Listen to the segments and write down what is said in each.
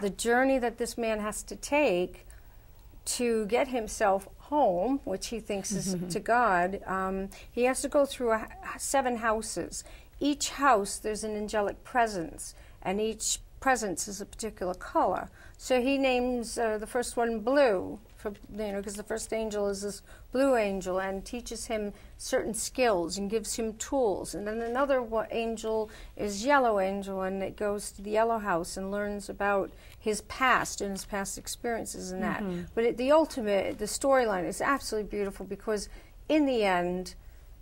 the journey that this man has to take to get himself home, which he thinks is to God, he has to go through 7 houses. Each house, there's an angelic presence, and each presence is a particular color. So he names the first one blue, for, because the first angel is this blue angel, and teaches him certain skills and gives him tools. And then another angel is yellow angel, and it goes to the yellow house and learns about his past and his past experiences and that. But the ultimate, the storyline is absolutely beautiful, because in the end,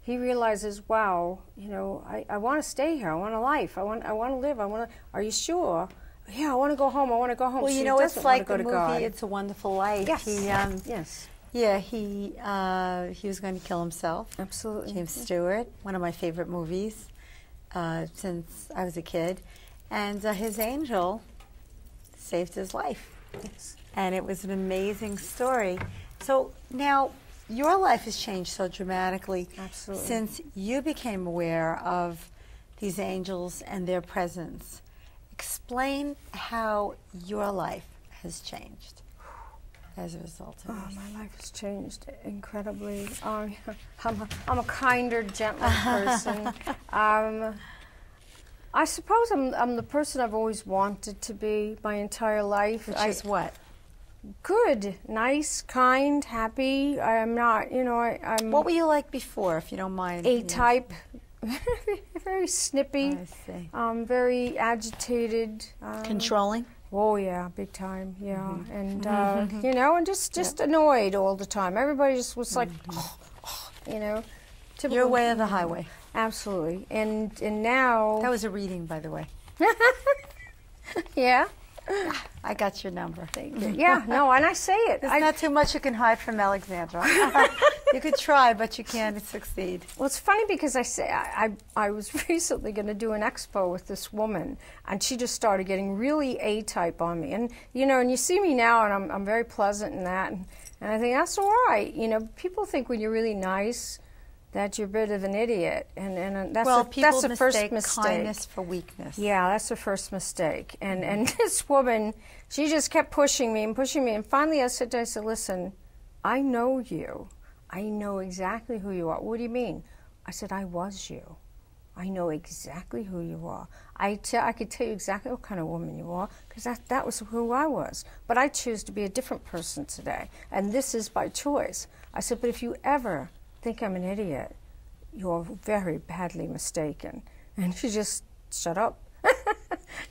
he realizes, wow, I want to stay here. I want a life. I want to live. Are you sure? Yeah, I want to go home. I want to go home. Well, it's like the movie "It's a Wonderful Life." Yes. Yes. Yeah, he was going to kill himself. Absolutely. James Stewart, one of my favorite movies since I was a kid, and his angel saved his life. Yes. And it was an amazing story. So now your life has changed so dramatically. Absolutely. Since you became aware of these angels and their presence. Explain how your life has changed as a result of this. My life has changed incredibly. I'm a kinder, gentler person. I suppose I'm the person I've always wanted to be my entire life. Which is what? Good, nice, kind, happy. I'm not, I'm... What were you like before, if you don't mind? A-type. Very snippy. I see. Very agitated. Controlling? Oh yeah, big time. Yeah, and and just annoyed all the time. Everybody just was like, typical. Your way or the highway? Absolutely. And now that was a reading, by the way. Yeah. I got your number. Thank you. Yeah, no, and I say it. There's not too much you can hide from Alexandra. You could try, but you can't succeed. Well, it's funny because I was recently going to do an expo with this woman, and she just started getting really A-type on me. And, and you see me now, and I'm very pleasant in that. And I think that's all right. People think when you're really nice that you're a bit of an idiot, and that's the first mistake. Kindness for weakness. Yeah, that's the first mistake. And this woman, she just kept pushing me, and finally I said to her, I said, listen, I know you. I know exactly who you are. What do you mean? I said, I was you. I know exactly who you are. I could tell you exactly what kind of woman you are, because that was who I was. But I choose to be a different person today, and this is by choice. I said, but if you ever think I'm an idiot, you're very badly mistaken. And she just shut up.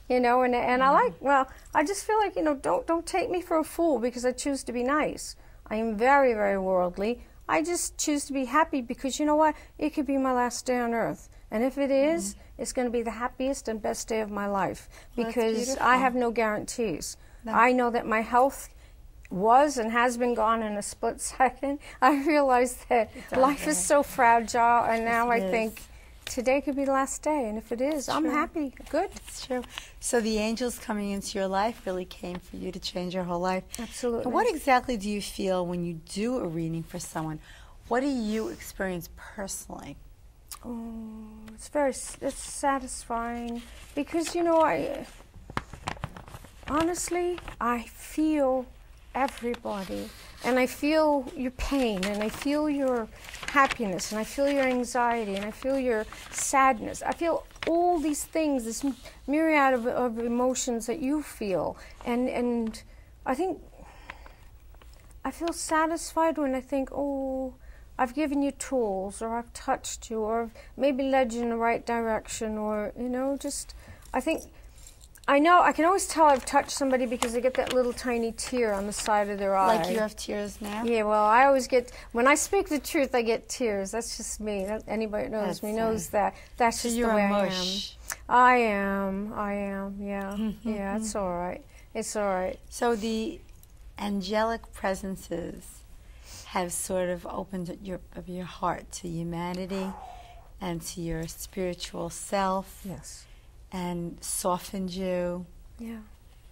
And I just feel like, don't take me for a fool because I choose to be nice. I am very, very worldly. I just choose to be happy because, you know what, it could be my last day on earth. And if it is, it's going to be the happiest and best day of my life, because I have no guarantees. No. I know that my health was and has been gone in a split second. I realized that life is so fragile, and now I think today could be the last day, and if it is, I'm happy. Good. It's true. So the angels coming into your life really came for you to change your whole life. Absolutely. And what exactly do you feel when you do a reading for someone? What do you experience personally? Oh, it's satisfying, because honestly, I feel everybody, and I feel your pain, and I feel your happiness, and I feel your anxiety, and I feel your sadness. I feel all these things, this myriad of emotions that you feel, and I think I feel satisfied when I think, oh, I've given you tools, or I've touched you, or maybe led you in the right direction, or I know, I can always tell I've touched somebody because I get that little tiny tear on the side of their eye. Like you have tears now? Yeah, well, I always get, when I speak the truth, I get tears. That's just me. Anybody that knows me knows that. That's just the way I am. I am, yeah. Yeah, it's all right. It's all right. So the angelic presences have sort of opened your heart to humanity and to your spiritual self. Yes. And softened you. Yeah.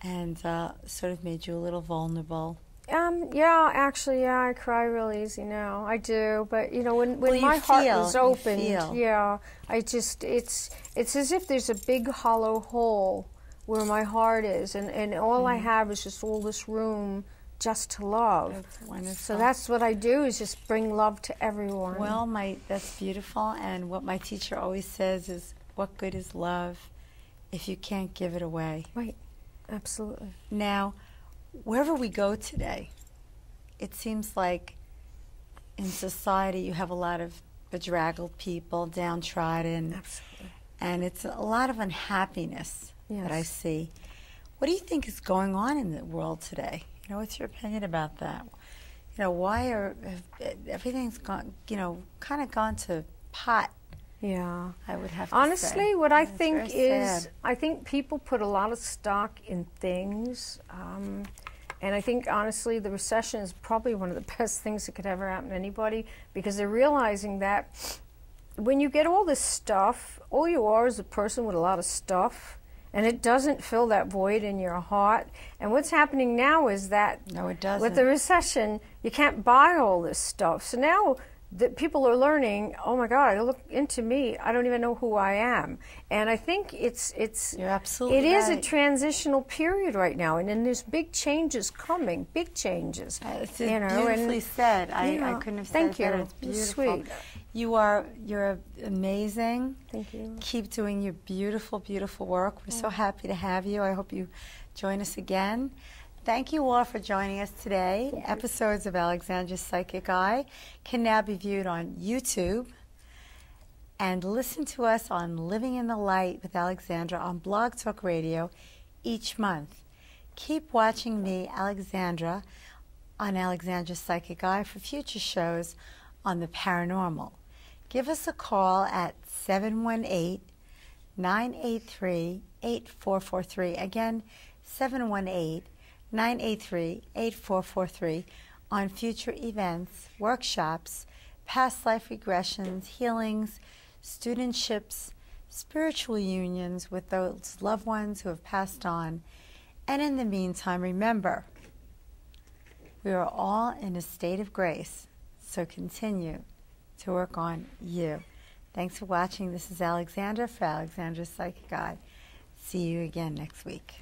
And sort of made you a little vulnerable. Yeah, actually, yeah, I cry real easy now. I do, but when my heart was opened, yeah, it's as if there's a big hollow hole where my heart is, and all I have is just all this room just to love. That's wonderful. So that's what I do, is just bring love to everyone. Well, that's beautiful. And what my teacher always says is, what good is love if you can't give it away? Right, absolutely. Now, wherever we go today, it seems like in society you have a lot of bedraggled people, downtrodden. Absolutely. And it's a lot of unhappiness that I see. What do you think is going on in the world today? You know, what's your opinion about that? You know, why everything's gone, you know, kind of gone to pot? Yeah. I would have to Honestly, say. what I It's think very is, sad. I think people put a lot of stock in things. And I think, honestly, the recession is probably one of the best things that could ever happen to anybody, because they're realizing that when you get all this stuff, all you are is a person with a lot of stuff, and it doesn't fill that void in your heart. And what's happening now is that No, it doesn't. with the recession, you can't buy all this stuff. So now that people are learning, oh my God, look into me, I don't even know who I am. And I think it's You're absolutely it is a right. transitional period right now, and then there's big changes coming, big changes. It's you know, beautifully and, said. I yeah, couldn't have said thank it better. you. It's beautiful. Sweet. You're amazing. Thank you. Keep doing your beautiful, beautiful work. We're so happy to have you. I hope you join us again. Thank you all for joining us today. Episodes of Alexandra's Psychic Eye can now be viewed on YouTube, and listen to us on Living in the Light with Alexandra on Blog Talk Radio each month. Keep watching me, Alexandra, on Alexandra's Psychic Eye for future shows on the paranormal. Give us a call at 718-983-8443. Again, 718-983-8443 on future events, workshops, past life regressions, healings, studentships, spiritual unions with those loved ones who have passed on. And in the meantime, remember, we are all in a state of grace, so continue to work on you. Thanks for watching. This is Alexandra for Alexandra's Psychic Eye. See you again next week.